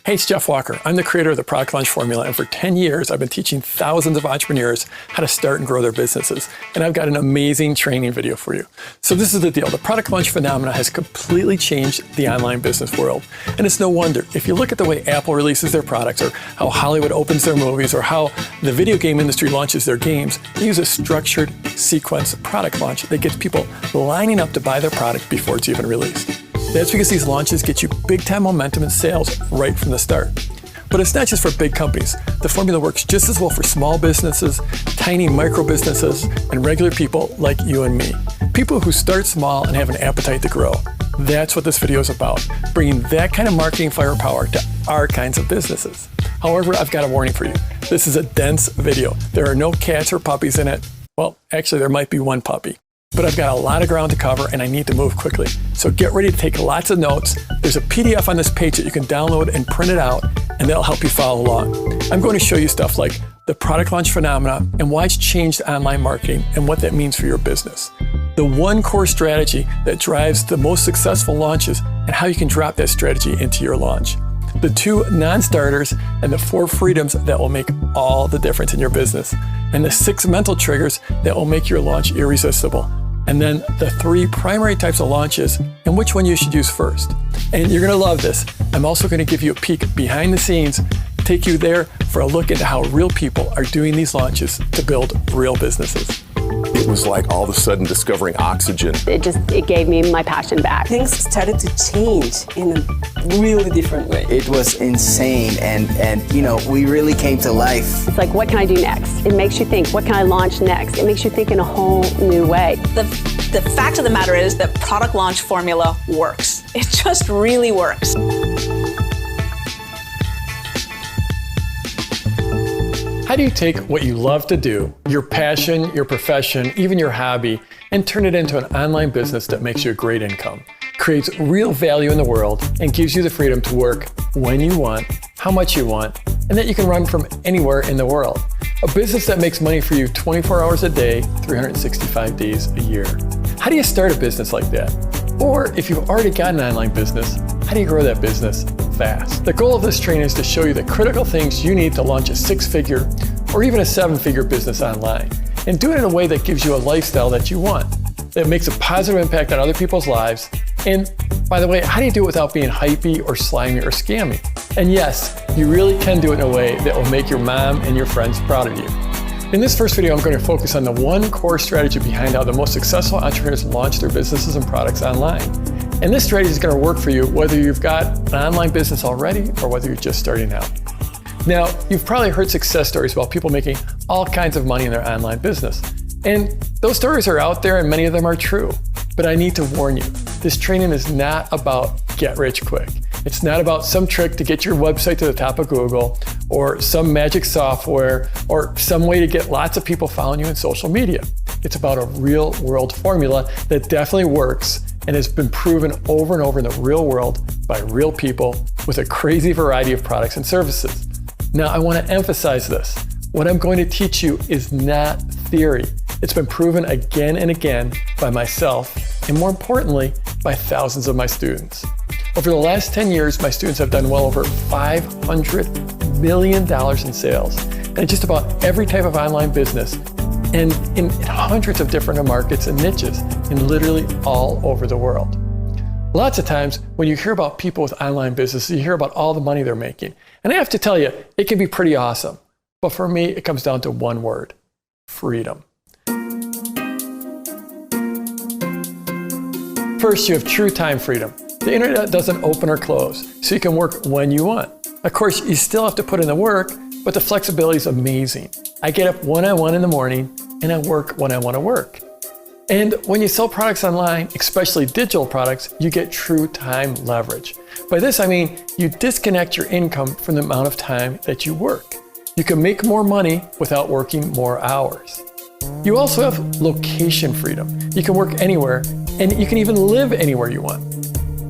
Hey, it's Jeff Walker. I'm the creator of the Product Launch Formula, and for 10 years, I've been teaching thousands of entrepreneurs how to start and grow their businesses. And I've got an amazing training video for you. So this is the deal. The product launch phenomena has completely changed the online business world. And it's no wonder. If you look at the way Apple releases their products, or how Hollywood opens their movies, or how the video game industry launches their games, they use a structured sequence product launch that gets people lining up to buy their product before it's even released. That's because these launches get you big-time momentum and sales right from the start. But it's not just for big companies. The formula works just as well for small businesses, tiny micro businesses, and regular people like you and me. People who start small and have an appetite to grow. That's what this video is about, bringing that kind of marketing firepower to our kinds of businesses. However, I've got a warning for you. This is a dense video. There are no cats or puppies in it. Well, actually, there might be one puppy. But I've got a lot of ground to cover and I need to move quickly. So get ready to take lots of notes. There's a PDF on this page that you can download and print it out, and that'll help you follow along. I'm going to show you stuff like the product launch phenomena and why it's changed online marketing and what that means for your business. The one core strategy that drives the most successful launches and how you can drop that strategy into your launch. The 2 non-starters and the 4 freedoms that will make all the difference in your business. And the 6 mental triggers that will make your launch irresistible. And then the 3 primary types of launches and which one you should use first. And you're gonna love this. I'm also gonna give you a peek behind the scenes, take you there for a look into how real people are doing these launches to build real businesses. It was like all of a sudden discovering oxygen. It gave me my passion back. Things started to change in a really different way. It was insane, and you know, we really came to life. It's like, what can I do next? It makes you think, what can I launch next? It makes you think in a whole new way. The fact of the matter is that product launch formula works. It just really works. How do you take what you love to do, your passion, your profession, even your hobby, and turn it into an online business that makes you a great income, creates real value in the world, and gives you the freedom to work when you want, how much you want, and that you can run from anywhere in the world? A business that makes money for you 24 hours a day, 365 days a year. How do you start a business like that? Or if you've already got an online business, how do you grow that business fast? The goal of this training is to show you the critical things you need to launch a 6-figure or even a 7-figure business online, and do it in a way that gives you a lifestyle that you want, that makes a positive impact on other people's lives. And by the way, how do you do it without being hypey or slimy or scammy? And yes, you really can do it in a way that will make your mom and your friends proud of you. In this first video, I'm going to focus on the one core strategy behind how the most successful entrepreneurs launch their businesses and products online. And this strategy is going to work for you whether you've got an online business already or whether you're just starting out. Now, you've probably heard success stories about people making all kinds of money in their online business. And those stories are out there and many of them are true. But I need to warn you, this training is not about get rich quick. It's not about some trick to get your website to the top of Google, or some magic software, or some way to get lots of people following you in social media. It's about a real world formula that definitely works and has been proven over and over in the real world by real people with a crazy variety of products and services. Now, I want to emphasize this. What I'm going to teach you is not theory. It's been proven again and again by myself, and more importantly, by thousands of my students. Over the last 10 years, my students have done well over $500 million in sales, and in just about every type of online business, and in hundreds of different markets and niches, in literally all over the world. Lots of times, when you hear about people with online businesses, you hear about all the money they're making. And I have to tell you, it can be pretty awesome. But for me, it comes down to one word: freedom. First, you have true time freedom. The internet doesn't open or close, so you can work when you want. Of course, you still have to put in the work, but the flexibility is amazing. I get up when I want in the morning, and I work when I want to work. And when you sell products online, especially digital products, you get true time leverage. By this, I mean you disconnect your income from the amount of time that you work. You can make more money without working more hours. You also have location freedom. You can work anywhere, and you can even live anywhere you want.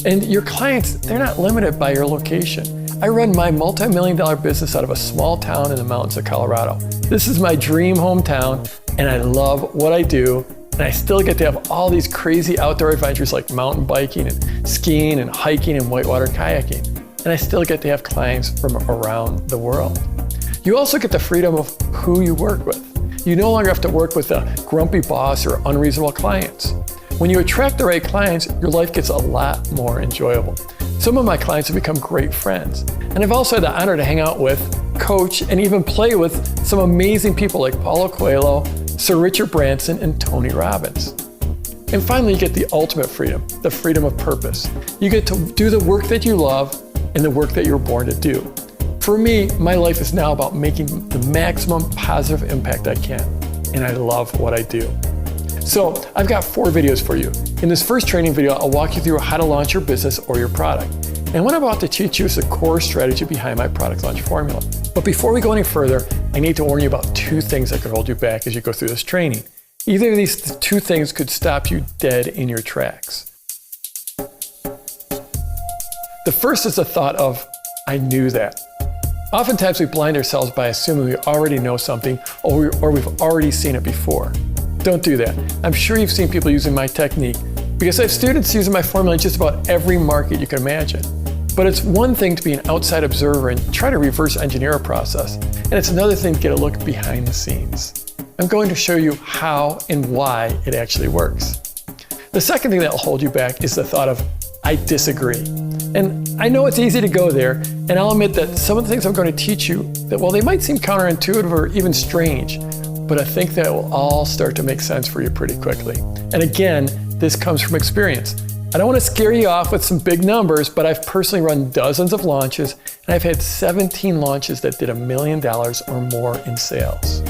And your clients, they're not limited by your location. I run my multi-million-dollar business out of a small town in the mountains of Colorado. This is my dream hometown, and I love what I do. And I still get to have all these crazy outdoor adventures like mountain biking and skiing and hiking and whitewater kayaking. and I still get to have clients from around the world. You also get the freedom of who you work with. You no longer have to work with a grumpy boss or unreasonable clients. When you attract the right clients, your life gets a lot more enjoyable. Some of my clients have become great friends, and I've also had the honor to hang out with, coach, and even play with some amazing people like Paulo Coelho, Sir Richard Branson, and Tony Robbins. And finally, you get the ultimate freedom, the freedom of purpose. You get to do the work that you love and the work that you were born to do. For me, my life is now about making the maximum positive impact I can, and I love what I do. So I've got 4 videos for you. In this first training video, I'll walk you through how to launch your business or your product. And what I'm about to teach you is the core strategy behind my product launch formula. But before we go any further, I need to warn you about 2 things that could hold you back as you go through this training. Either of these 2 things could stop you dead in your tracks. The first is the thought of, I knew that. Oftentimes we blind ourselves by assuming we already know something or we've already seen it before. Don't do that. I'm sure you've seen people using my technique because I have students using my formula in just about every market you can imagine. But it's one thing to be an outside observer and try to reverse engineer a process, and it's another thing to get a look behind the scenes. I'm going to show you how and why it actually works. The second thing that will hold you back is the thought of, I disagree. And I know it's easy to go there, and I'll admit that some of the things I'm going to teach you, that while they might seem counterintuitive or even strange, but I think that will all start to make sense for you pretty quickly. And again, this comes from experience. I don't want to scare you off with some big numbers, but I've personally run dozens of launches, and I've had 17 launches that did $1 million or more in sales.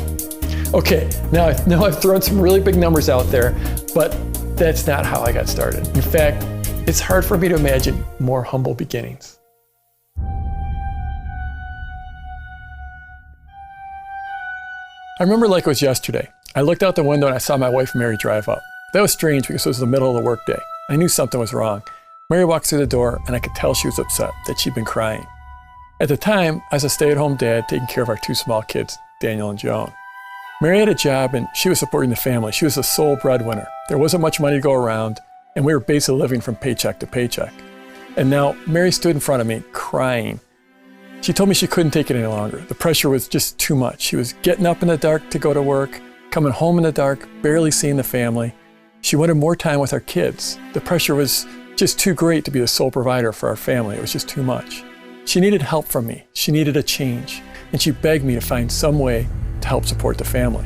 Okay, now I know I've thrown some really big numbers out there, but that's not how I got started. In fact, it's hard for me to imagine more humble beginnings. I remember like it was yesterday. I looked out the window and I saw my wife Mary drive up. That was strange because it was the middle of the workday. I knew something was wrong. Mary walked through the door and I could tell she was upset, that she'd been crying. At the time, I was a stay-at-home dad taking care of our 2 small kids, Daniel and Joan. Mary had a job and she was supporting the family. She was the sole breadwinner. There wasn't much money to go around, and we were basically living from paycheck to paycheck. And now Mary stood in front of me crying. She told me she couldn't take it any longer. The pressure was just too much. She was getting up in the dark to go to work, coming home in the dark, barely seeing the family. She wanted more time with our kids. The pressure was just too great to be the sole provider for our family. It was just too much. She needed help from me. She needed a change. And she begged me to find some way to help support the family.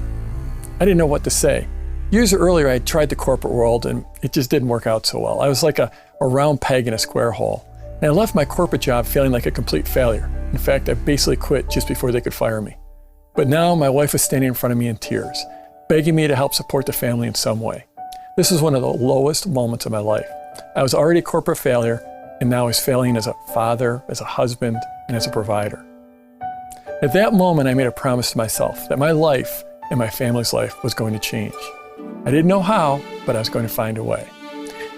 I didn't know what to say. Years earlier, I had tried the corporate world and it just didn't work out so well. I was like a round peg in a square hole. And I left my corporate job feeling like a complete failure. In fact, I basically quit just before they could fire me. But now my wife was standing in front of me in tears, begging me to help support the family in some way. This was one of the lowest moments of my life. I was already a corporate failure, and now I was failing as a father, as a husband, and as a provider. At that moment, I made a promise to myself that my life and my family's life was going to change. I didn't know how, but I was going to find a way.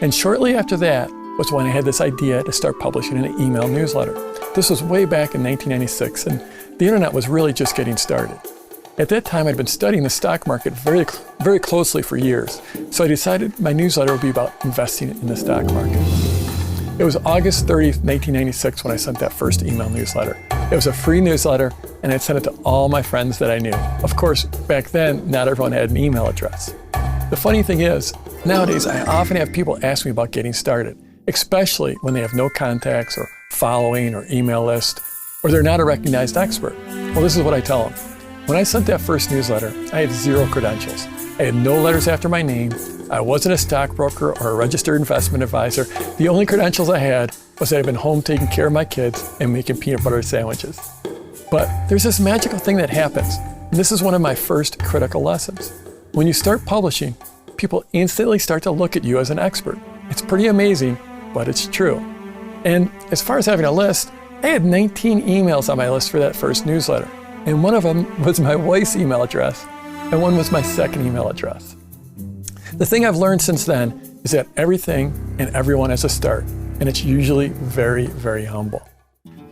And shortly after that was when I had this idea to start publishing an email newsletter. This was way back in 1996, and the internet was really just getting started. At that time, I'd been studying the stock market very, very closely for years, so I decided my newsletter would be about investing in the stock market. It was August 30th, 1996 when I sent that first email newsletter. It was a free newsletter, and I'd sent it to all my friends that I knew. Of course, back then, not everyone had an email address. The funny thing is, nowadays, I often have people ask me about getting started, especially when they have no contacts or following or email list, or they're not a recognized expert. Well, this is what I tell them. When I sent that first newsletter, I had 0 credentials. I had no letters after my name. I wasn't a stockbroker or a registered investment advisor. The only credentials I had was that I'd been home taking care of my kids and making peanut butter sandwiches. But there's this magical thing that happens, and this is one of my first critical lessons. When you start publishing, people instantly start to look at you as an expert. It's pretty amazing, but it's true. And as far as having a list, I had 19 emails on my list for that first newsletter. And one of them was my wife's email address, and one was my second email address. The thing I've learned since then is that everything and everyone has a start, and it's usually very, very humble.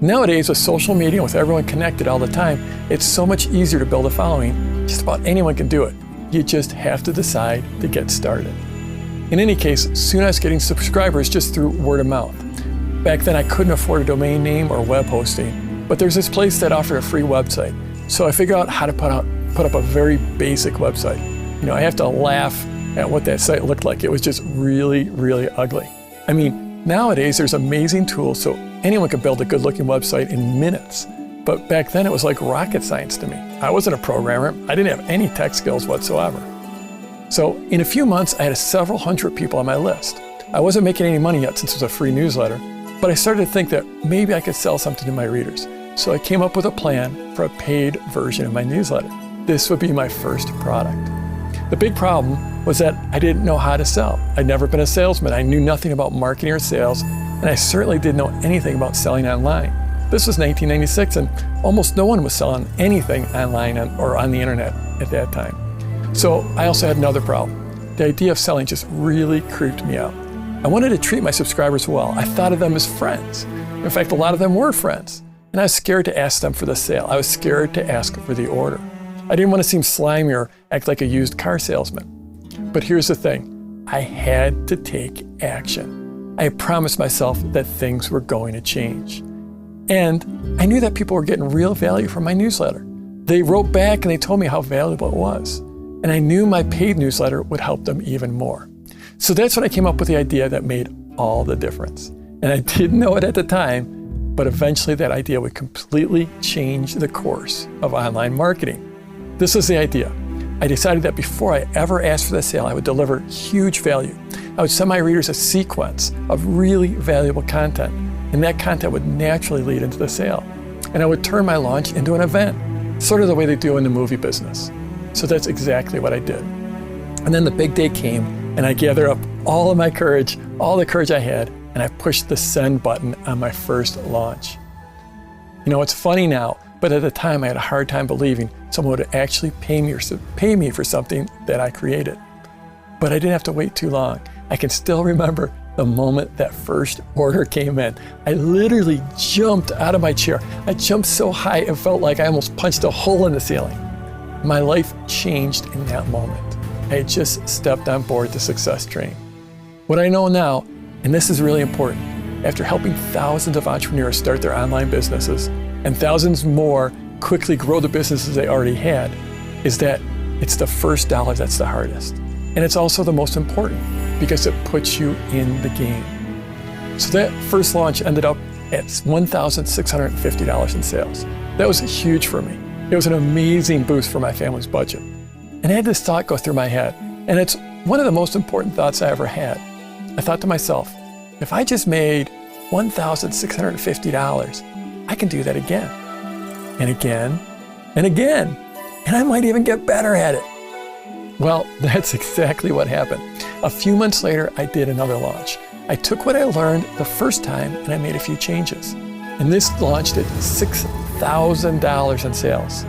Nowadays, with social media and with everyone connected all the time, it's so much easier to build a following. Just about anyone can do it. You just have to decide to get started. In any case, soon I was getting subscribers just through word of mouth. Back then I couldn't afford a domain name or web hosting, but there's this place that offered a free website. So I figured out how to put up a very basic website. I have to laugh at what that site looked like. It was just really, really ugly. I mean, nowadays there's amazing tools so anyone could build a good looking website in minutes. But back then it was like rocket science to me. I wasn't a programmer. I didn't have any tech skills whatsoever. So in a few months, I had several hundred people on my list. I wasn't making any money yet since it was a free newsletter, but I started to think that maybe I could sell something to my readers. So I came up with a plan for a paid version of my newsletter. This would be my first product. The big problem was that I didn't know how to sell. I'd never been a salesman. I knew nothing about marketing or sales, and I certainly didn't know anything about selling online. This was 1996, and almost no one was selling anything online or on the internet at that time. So I also had another problem. The idea of selling just really creeped me out. I wanted to treat my subscribers well. I thought of them as friends. In fact, a lot of them were friends. And I was scared to ask them for the sale. I was scared to ask for the order. I didn't want to seem slimy or act like a used car salesman. But here's the thing. I had to take action. I had promised myself that things were going to change. And I knew that people were getting real value from my newsletter. They wrote back and they told me how valuable it was. And I knew my paid newsletter would help them even more. So that's when I came up with the idea that made all the difference. And I didn't know it at the time, but eventually that idea would completely change the course of online marketing. This was the idea. I decided that before I ever asked for the sale, I would deliver huge value. I would send my readers a sequence of really valuable content, and that content would naturally lead into the sale. And I would turn my launch into an event, sort of the way they do in the movie business. So that's exactly what I did. And then the big day came, and I gathered up all of my courage, all the courage I had, and I pushed the send button on my first launch. It's funny now, but at the time I had a hard time believing someone would actually pay me for something that I created. But I didn't have to wait too long. I can still remember the moment that first order came in. I literally jumped out of my chair. I jumped so high it felt like I almost punched a hole in the ceiling. My life changed in that moment. I had just stepped on board the success train. What I know now, and this is really important, after helping thousands of entrepreneurs start their online businesses and thousands more quickly grow the businesses they already had, is that it's the first dollar that's the hardest. And it's also the most important because it puts you in the game. So that first launch ended up at $1,650 in sales. That was huge for me. It was an amazing boost for my family's budget. And I had this thought go through my head, and it's one of the most important thoughts I ever had. I thought to myself, if I just made $1,650, I can do that again, and again, and again, and I might even get better at it. Well, that's exactly what happened. A few months later, I did another launch. I took what I learned the first time and I made a few changes. And this launch did $6,000 in sales.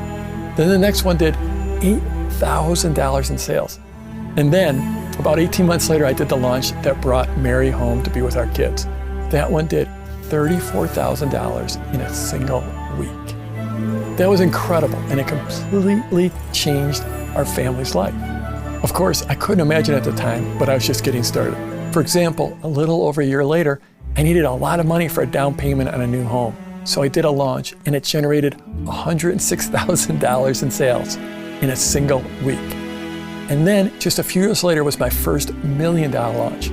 Then the next one did $8,000 in sales. And then about 18 months later, I did the launch that brought Mary home to be with our kids. That one did $34,000 in a single week. That was incredible, and it completely changed our family's life. Of course, I couldn't imagine at the time, but I was just getting started. For example, a little over a year later, I needed a lot of money for a down payment on a new home. So I did a launch, and it generated $106,000 in sales in a single week. And then just a few years later was my first $1 million launch.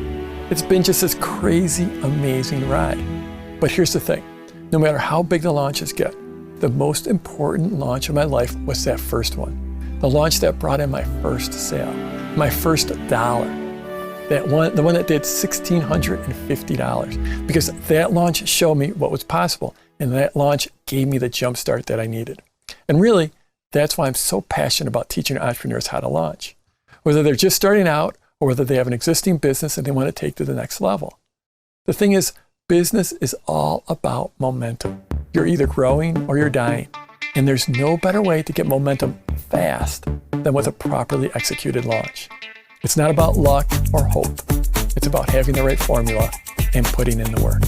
It's been just this crazy, amazing ride. But here's the thing, no matter how big the launches get, the most important launch of my life was that first one. The launch that brought in my first sale, my first dollar. The one that did $1,650, because that launch showed me what was possible, and that launch gave me the jump start that I needed. And really, that's why I'm so passionate about teaching entrepreneurs how to launch, whether they're just starting out or whether they have an existing business and they want to take to the next level. The thing is, business is all about momentum. You're either growing or you're dying, and there's no better way to get momentum fast than with a properly executed launch. It's not about luck or hope. It's about having the right formula and putting in the work.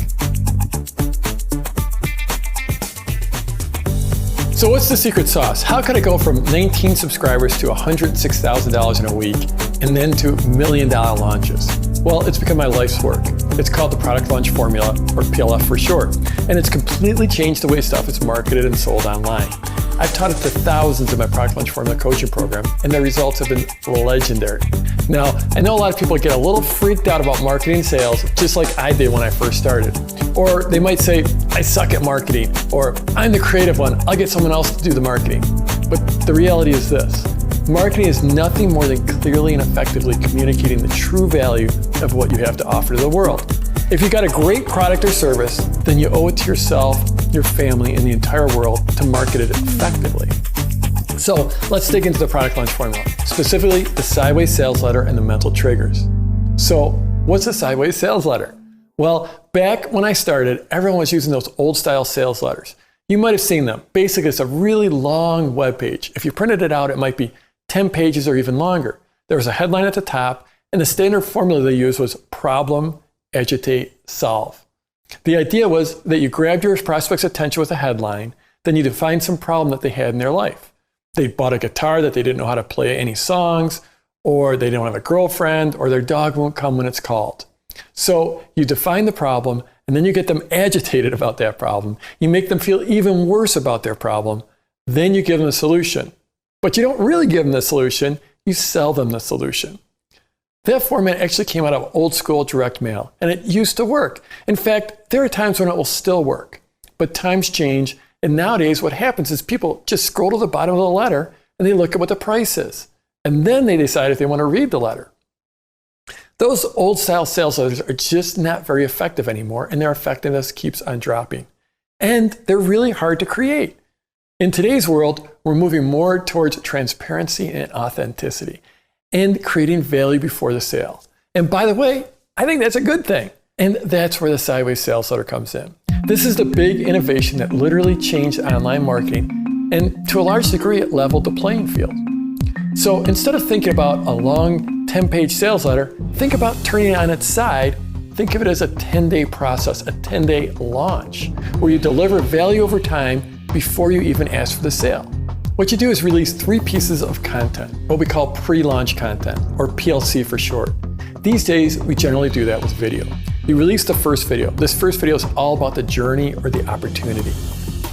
So what's the secret sauce? How can I go from 19 subscribers to $106,000 in a week and then to $1 million launches? Well, it's become my life's work. It's called the Product Launch Formula, or PLF for short, and it's completely changed the way stuff is marketed and sold online. I've taught it to thousands in my Product Launch Formula coaching program, and the results have been legendary. Now, I know a lot of people get a little freaked out about marketing and sales, just like I did when I first started. Or they might say, I suck at marketing, or I'm the creative one, I'll get someone else to do the marketing. But the reality is this: marketing is nothing more than clearly and effectively communicating the true value of what you have to offer to the world. If you've got a great product or service, then you owe it to yourself, your family, and the entire world to market it effectively. So let's dig into the Product Launch Formula, specifically the Sideways Sales Letter and the mental triggers. So what's a Sideways Sales Letter? Well, back when I started, everyone was using those old style sales letters. You might have seen them. Basically, it's a really long web page. If you printed it out, it might be 10 pages or even longer. There was a headline at the top, and the standard formula they used was problem, agitate, solve. The idea was that you grabbed your prospect's attention with a headline, then you defined some problem that they had in their life. They bought a guitar that they didn't know how to play any songs, or they don't have a girlfriend, or their dog won't come when it's called. So you define the problem, and then you get them agitated about that problem. You make them feel even worse about their problem. Then you give them a solution. But you don't really give them the solution, you sell them the solution. That format actually came out of old school direct mail, and it used to work. In fact, there are times when it will still work. But times change, and nowadays what happens is people just scroll to the bottom of the letter and they look at what the price is. And then they decide if they want to read the letter. Those old style sales letters are just not very effective anymore, and their effectiveness keeps on dropping. And they're really hard to create. In today's world, we're moving more towards transparency and authenticity and creating value before the sale. And by the way, I think that's a good thing. And that's where the Sideways Sales Letter comes in. This is the big innovation that literally changed online marketing, and to a large degree, it leveled the playing field. So instead of thinking about a long 10-page sales letter, think about turning it on its side. Think of it as a 10-day process, a 10-day launch, where you deliver value over time before you even ask for the sale. What you do is release 3 pieces of content, what we call pre-launch content, or PLC for short. These days, we generally do that with video. You release the first video. This first video is all about the journey or the opportunity.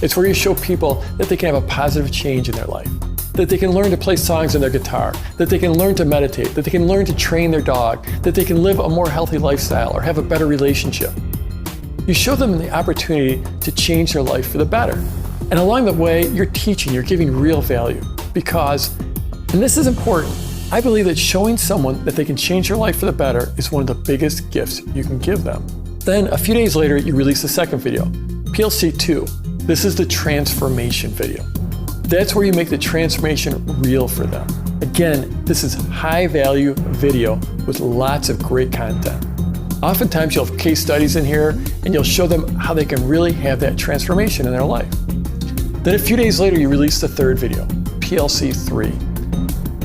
It's where you show people that they can have a positive change in their life, that they can learn to play songs on their guitar, that they can learn to meditate, that they can learn to train their dog, that they can live a more healthy lifestyle or have a better relationship. You show them the opportunity to change their life for the better. And along the way, you're teaching, you're giving real value. Because, and this is important, I believe that showing someone that they can change their life for the better is one of the biggest gifts you can give them. Then a few days later, you release the second video, PLC 2. This is the transformation video. That's where you make the transformation real for them. Again, this is high value video with lots of great content. Oftentimes you'll have case studies in here and you'll show them how they can really have that transformation in their life. Then a few days later, you release the third video, PLC 3,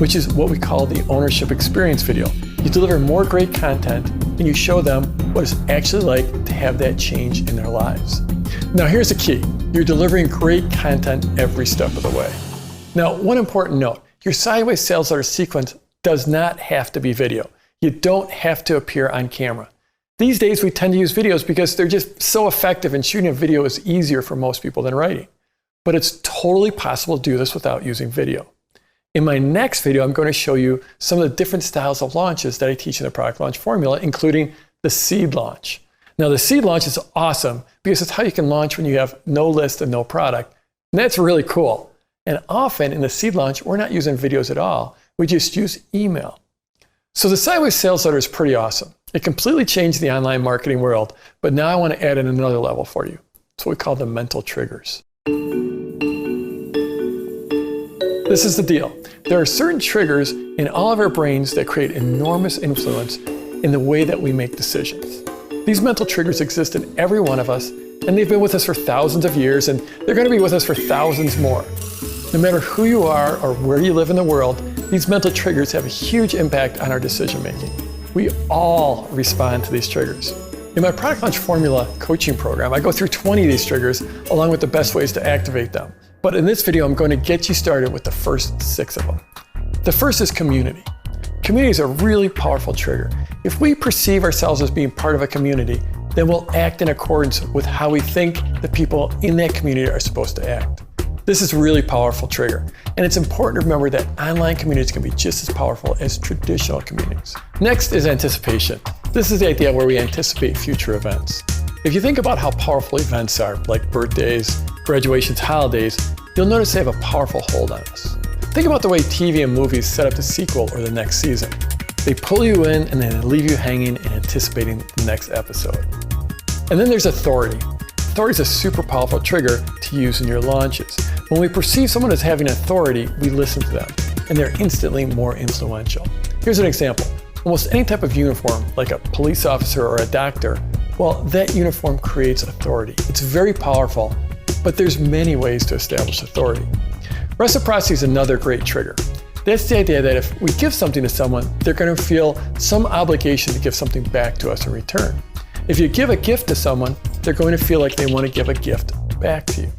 which is what we call the ownership experience video. You deliver more great content and you show them what it's actually like to have that change in their lives. Now here's the key. You're delivering great content every step of the way. Now, one important note, your Sideways Sales Letter sequence does not have to be video. You don't have to appear on camera. These days, we tend to use videos because they're just so effective, and shooting a video is easier for most people than writing. But it's totally possible to do this without using video. In my next video, I'm going to show you some of the different styles of launches that I teach in the Product Launch Formula, including the seed launch. Now, the seed launch is awesome because it's how you can launch when you have no list and no product. And that's really cool. And often in the seed launch, we're not using videos at all. We just use email. So the Sideways Sales Letter is pretty awesome. It completely changed the online marketing world, but now I want to add in another level for you. It's what we call the mental triggers. This is the deal. There are certain triggers in all of our brains that create enormous influence in the way that we make decisions. These mental triggers exist in every one of us, and they've been with us for thousands of years, and they're going to be with us for thousands more. No matter who you are or where you live in the world, these mental triggers have a huge impact on our decision making. We all respond to these triggers. In my Product Launch Formula coaching program, I go through 20 of these triggers along with the best ways to activate them. But in this video, I'm going to get you started with the first 6 of them. The first is community. Community is a really powerful trigger. If we perceive ourselves as being part of a community, then we'll act in accordance with how we think the people in that community are supposed to act. This is a really powerful trigger, and it's important to remember that online communities can be just as powerful as traditional communities. Next is anticipation. This is the idea where we anticipate future events. If you think about how powerful events are, like birthdays, graduations, holidays, you'll notice they have a powerful hold on us. Think about the way TV and movies set up the sequel or the next season. They pull you in and then leave you hanging and anticipating the next episode. And then there's authority. Authority is a super powerful trigger to use in your launches. When we perceive someone as having authority, we listen to them, and they're instantly more influential. Here's an example. Almost any type of uniform, like a police officer or a doctor, well, that uniform creates authority. It's very powerful, but there's many ways to establish authority. Reciprocity is another great trigger. That's the idea that if we give something to someone, they're going to feel some obligation to give something back to us in return. If you give a gift to someone, they're going to feel like they want to give a gift back to you.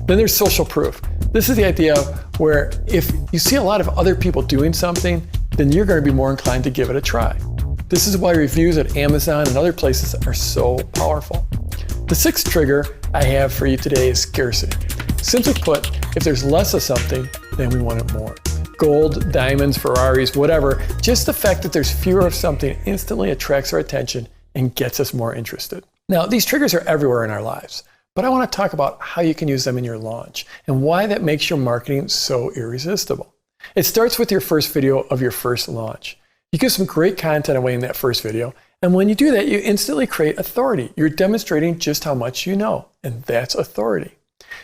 Then there's social proof. This is the idea where if you see a lot of other people doing something, then you're going to be more inclined to give it a try. This is why reviews at Amazon and other places are so powerful. The sixth trigger I have for you today is scarcity. Simply put, if there's less of something, then we want it more. Gold, diamonds, Ferraris, whatever, just the fact that there's fewer of something instantly attracts our attention and gets us more interested. Now, these triggers are everywhere in our lives, but I want to talk about how you can use them in your launch and why that makes your marketing so irresistible. It starts with your first video of your first launch. You give some great content away in that first video, and when you do that, you instantly create authority. You're demonstrating just how much you know, and that's authority.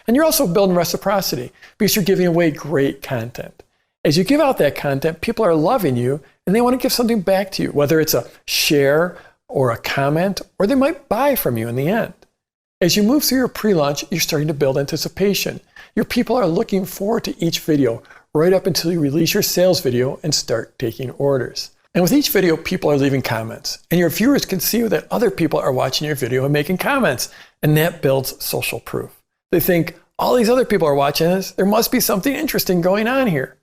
And you're also building reciprocity because you're giving away great content. As you give out that content, people are loving you and they want to give something back to you, whether it's a share or a comment, or they might buy from you in the end. As you move through your pre-launch, you're starting to build anticipation. Your people are looking forward to each video right up until you release your sales video and start taking orders. And with each video, people are leaving comments, and your viewers can see that other people are watching your video and making comments, and that builds social proof. They think, all these other people are watching this, there must be something interesting going on here.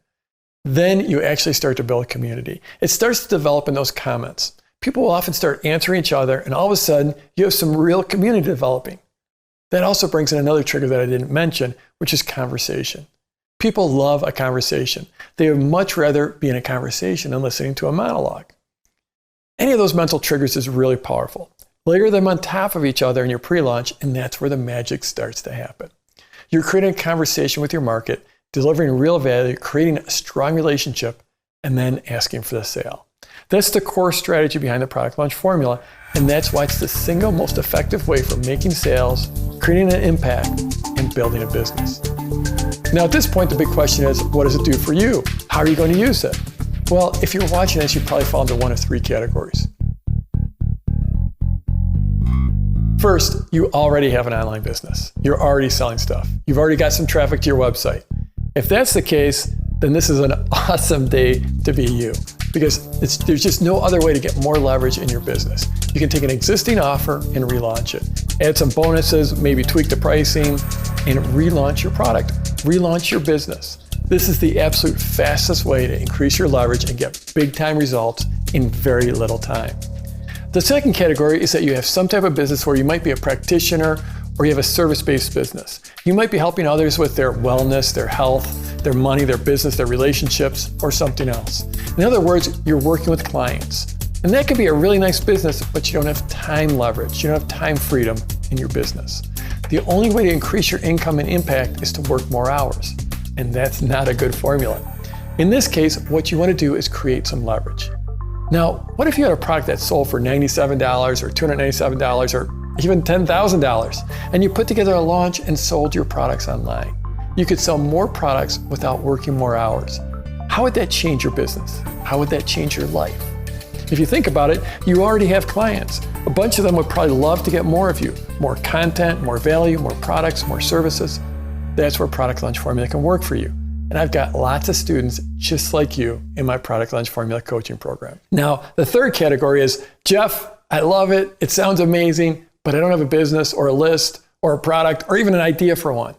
Then you actually start to build a community. It starts to develop in those comments. People will often start answering each other, and all of a sudden, you have some real community developing. That also brings in another trigger that I didn't mention, which is conversation. People love a conversation. They would much rather be in a conversation than listening to a monologue. Any of those mental triggers is really powerful. Layer them on top of each other in your pre-launch, and that's where the magic starts to happen. You're creating a conversation with your market, delivering real value, creating a strong relationship, and then asking for the sale. That's the core strategy behind the product launch formula, and that's why it's the single most effective way for making sales, creating an impact, and building a business. Now, at this point, the big question is, what does it do for you? How are you going to use it? Well, if you're watching this, you probably fall into one of three categories. First, you already have an online business. You're already selling stuff. You've already got some traffic to your website. If that's the case, then this is an awesome day to be you, because there's just no other way to get more leverage in your business. You can take an existing offer and relaunch it. Add some bonuses, maybe tweak the pricing, and relaunch your product. Relaunch your business. This is the absolute fastest way to increase your leverage and get big time results in very little time. The second category is that you have some type of business where you might be a practitioner or you have a service-based business. You might be helping others with their wellness, their health, their money, their business, their relationships, or something else. In other words, you're working with clients. And that could be a really nice business, but you don't have time leverage. You don't have time freedom in your business. The only way to increase your income and impact is to work more hours. And that's not a good formula. In this case, what you want to do is create some leverage. Now, what if you had a product that sold for $97 or $297 or even $10,000, and you put together a launch and sold your products online? You could sell more products without working more hours. How would that change your business? How would that change your life? If you think about it, you already have clients. A bunch of them would probably love to get more of you. More content, more value, more products, more services. That's where Product Launch Formula can work for you. And I've got lots of students just like you in my Product Launch Formula coaching program. Now, the third category is, Jeff, I love it. It sounds amazing, but I don't have a business or a list or a product or even an idea for one.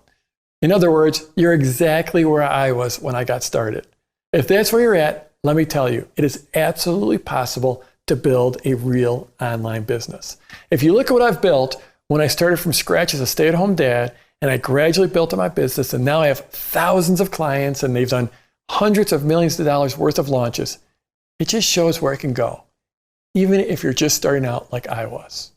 In other words, you're exactly where I was when I got started. If that's where you're at, let me tell you, it is absolutely possible to build a real online business. If you look at what I've built, when I started from scratch as a stay-at-home dad, and I gradually built up my business, and now I have thousands of clients, and they've done hundreds of millions of dollars worth of launches, it just shows where I can go, even if you're just starting out like I was.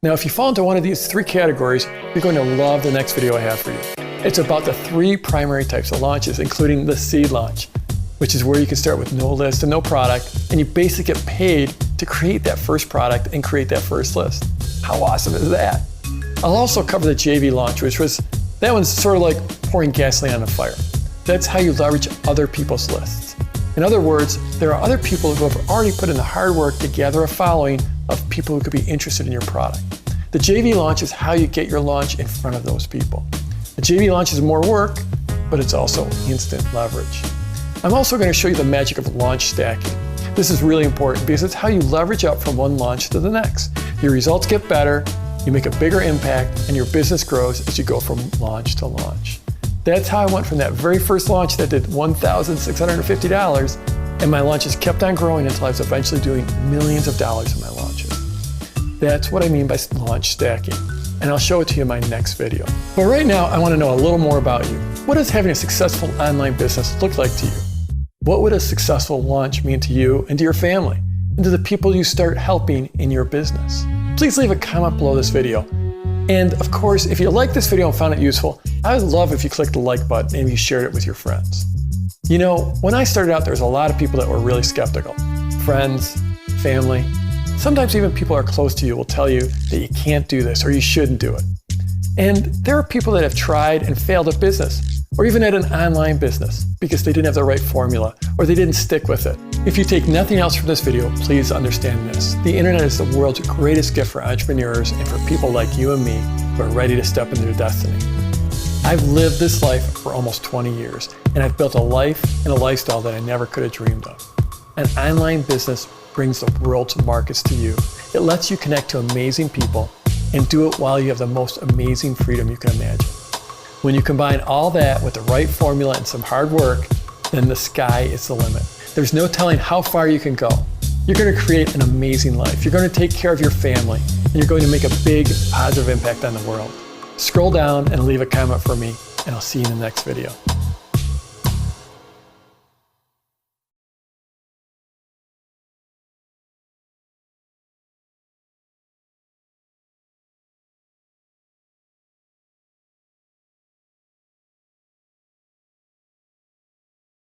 Now, if you fall into one of these 3 categories, you're going to love the next video I have for you. It's about the 3 primary types of launches, including the seed launch, which is where you can start with no list and no product, and you basically get paid to create that first product and create that first list. How awesome is that? I'll also cover the JV launch, that one's sort of like pouring gasoline on a fire. That's how you leverage other people's lists. In other words, there are other people who have already put in the hard work to gather a following of people who could be interested in your product. The JV launch is how you get your launch in front of those people. The JV launch is more work, but it's also instant leverage. I'm also going to show you the magic of launch stacking. This is really important because it's how you leverage up from one launch to the next. Your results get better, you make a bigger impact, and your business grows as you go from launch to launch. That's how I went from that very first launch that did $1,650, and my launches kept on growing until I was eventually doing millions of dollars in my launches. That's what I mean by launch stacking, and I'll show it to you in my next video. But right now, I want to know a little more about you. What does having a successful online business look like to you? What would a successful launch mean to you and to your family, and to the people you start helping in your business? Please leave a comment below this video. And of course, if you liked this video and found it useful, I would love if you clicked the like button and you shared it with your friends. You know, when I started out, there was a lot of people that were really skeptical. Friends, family, sometimes even people who are close to you will tell you that you can't do this or you shouldn't do it. And there are people that have tried and failed at business, or even at an online business, because they didn't have the right formula or they didn't stick with it. If you take nothing else from this video, please understand this. The internet is the world's greatest gift for entrepreneurs and for people like you and me who are ready to step into their destiny. I've lived this life for almost 20 years, and I've built a life and a lifestyle that I never could have dreamed of. An online business brings the world's markets to you. It lets you connect to amazing people and do it while you have the most amazing freedom you can imagine. When you combine all that with the right formula and some hard work, then the sky is the limit. There's no telling how far you can go. You're going to create an amazing life. You're going to take care of your family, and you're going to make a big positive impact on the world. Scroll down and leave a comment for me, and I'll see you in the next video.